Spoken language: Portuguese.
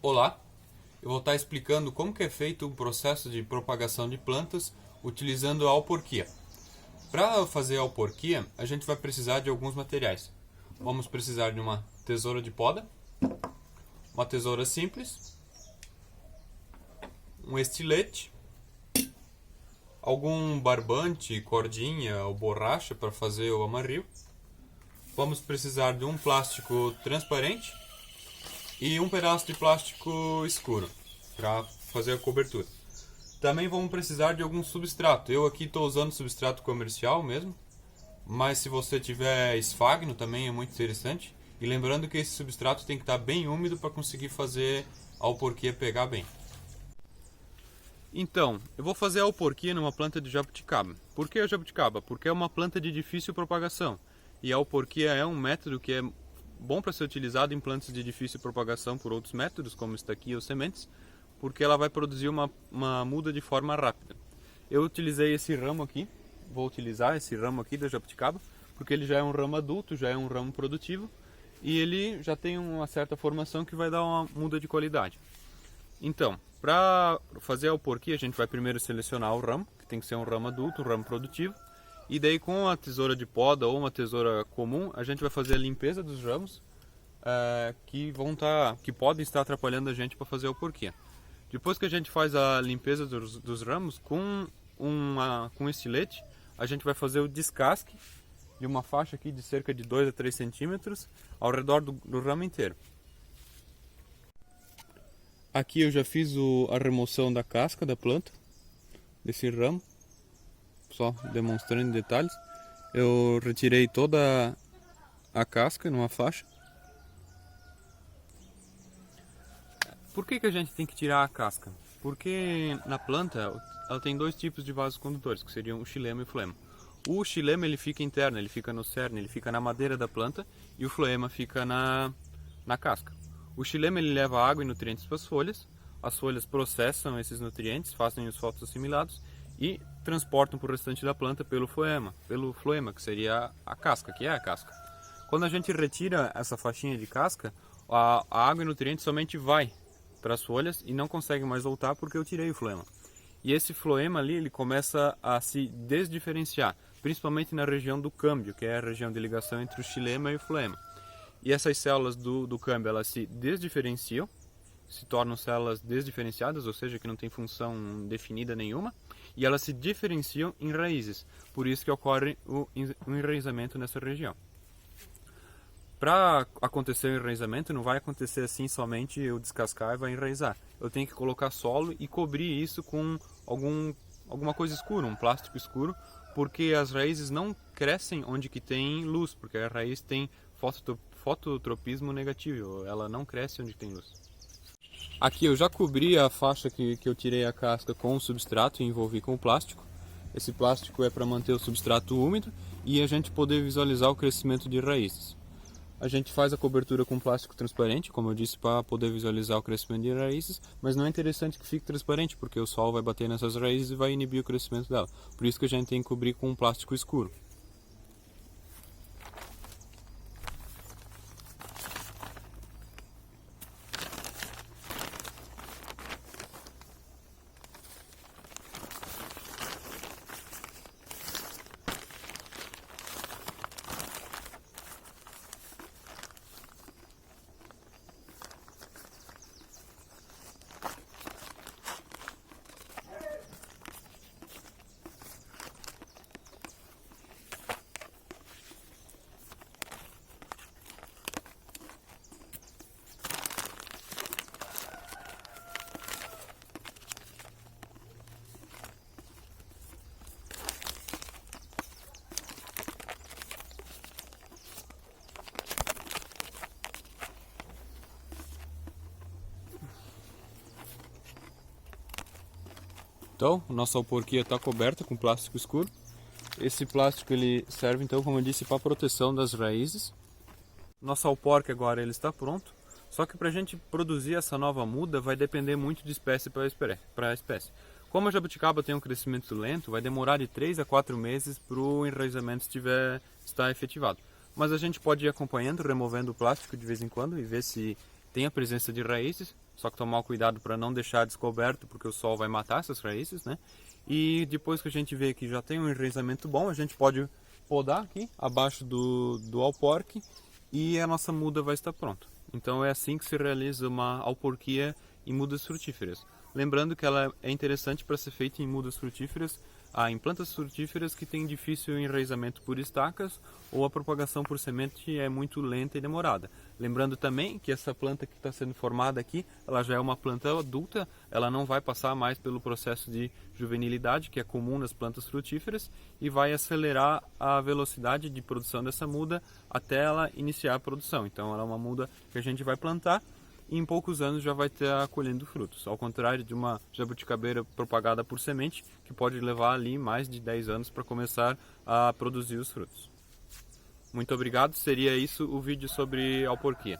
Olá, eu vou estar explicando como que é feito o processo de propagação de plantas utilizando a alporquia. Para fazer a alporquia, a gente vai precisar de alguns materiais. Vamos precisar de uma tesoura de poda, uma tesoura simples, um estilete, algum barbante, cordinha ou borracha para fazer o amarrio. Vamos precisar de um plástico transparente e um pedaço de plástico escuro para fazer a cobertura. Também vamos precisar de algum substrato. Eu aqui estou usando substrato comercial mesmo, mas se você tiver esfagno também é muito interessante. E lembrando que esse substrato tem que estar bem úmido para conseguir fazer a alporquia pegar bem. Então, eu vou fazer a alporquia numa planta de jabuticaba. Por que a jabuticaba? Porque é uma planta de difícil propagação. E a alporquia é um método que é bom para ser utilizado em plantas de difícil propagação por outros métodos, como estaquia ou sementes, porque ela vai produzir uma muda de forma rápida. Eu utilizei esse ramo aqui, vou utilizar esse ramo aqui da jabuticaba, porque ele já é um ramo adulto, já é um ramo produtivo, e ele já tem uma certa formação que vai dar uma muda de qualidade. Então, para fazer a alporquia, a gente vai primeiro selecionar o ramo, que tem que ser um ramo adulto, um ramo produtivo, e daí com a tesoura de poda ou uma tesoura comum, a gente vai fazer a limpeza dos ramos que podem estar atrapalhando a gente para fazer a alporquia. Depois que a gente faz a limpeza dos ramos, com estilete, a gente vai fazer o descasque de uma faixa aqui de cerca de 2 a 3 centímetros ao redor do ramo inteiro. Aqui eu já fiz a remoção da casca da planta, desse ramo, só demonstrando em detalhes. Eu retirei toda a casca numa faixa. Por que a gente tem que tirar a casca? Porque na planta ela tem dois tipos de vasos condutores, que seriam o xilema e o floema. O xilema ele fica interno, ele fica no cerne, ele fica na madeira da planta, e o floema fica na casca. O xilema ele leva água e nutrientes para as folhas processam esses nutrientes, fazem os fotoassimilados e transportam para o restante da planta pelo floema, que seria a casca, que é a casca. Quando a gente retira essa faixinha de casca, a água e nutrientes somente vai para as folhas e não consegue mais voltar porque eu tirei o floema. E esse floema ali, ele começa a se desdiferenciar, principalmente na região do câmbio, que é a região de ligação entre o xilema e o floema. E essas células do câmbio, elas se desdiferenciam, se tornam células desdiferenciadas, ou seja, que não tem função definida nenhuma, e elas se diferenciam em raízes, por isso que ocorre o enraizamento nessa região. Para acontecer o enraizamento, não vai acontecer assim somente eu descascar e vai enraizar. Eu tenho que colocar solo e cobrir isso com alguma coisa escura, um plástico escuro, porque as raízes não crescem onde que tem luz, porque a raiz tem fototropismo negativo, ela não cresce onde tem luz. Aqui eu já cobri a faixa que eu tirei a casca com o substrato e envolvi com o plástico. Esse plástico é para manter o substrato úmido e a gente poder visualizar o crescimento de raízes. A gente faz a cobertura com plástico transparente, como eu disse, para poder visualizar o crescimento de raízes, mas não é interessante que fique transparente, porque o sol vai bater nessas raízes e vai inibir o crescimento dela. Por isso que a gente tem que cobrir com um plástico escuro. Então, a nossa alporquia está coberta com plástico escuro. Esse plástico ele serve, então, como eu disse, para a proteção das raízes. Nossa alporque agora ele está pronto. Só que para a gente produzir essa nova muda vai depender muito de espécie para espécie. Como a jabuticaba tem um crescimento lento, vai demorar de 3 a 4 meses para o enraizamento estar efetivado. Mas a gente pode ir acompanhando, removendo o plástico de vez em quando e ver se tem a presença de raízes, só que tomar cuidado para não deixar descoberto, porque o sol vai matar essas raízes, né? E depois que a gente vê que já tem um enraizamento bom, a gente pode podar aqui abaixo do alporque e a nossa muda vai estar pronta. Então é assim que se realiza uma alporquia em mudas frutíferas. Lembrando que ela é interessante para ser feita em mudas frutíferas, em plantas frutíferas que têm difícil enraizamento por estacas ou a propagação por semente é muito lenta e demorada. Lembrando também que essa planta que está sendo formada aqui, ela já é uma planta adulta, ela não vai passar mais pelo processo de juvenilidade, que é comum nas plantas frutíferas, e vai acelerar a velocidade de produção dessa muda até ela iniciar a produção. Então ela é uma muda que a gente vai plantar e em poucos anos já vai estar colhendo frutos, ao contrário de uma jabuticabeira propagada por semente, que pode levar ali mais de 10 anos para começar a produzir os frutos. Muito obrigado, seria isso o vídeo sobre alporquia.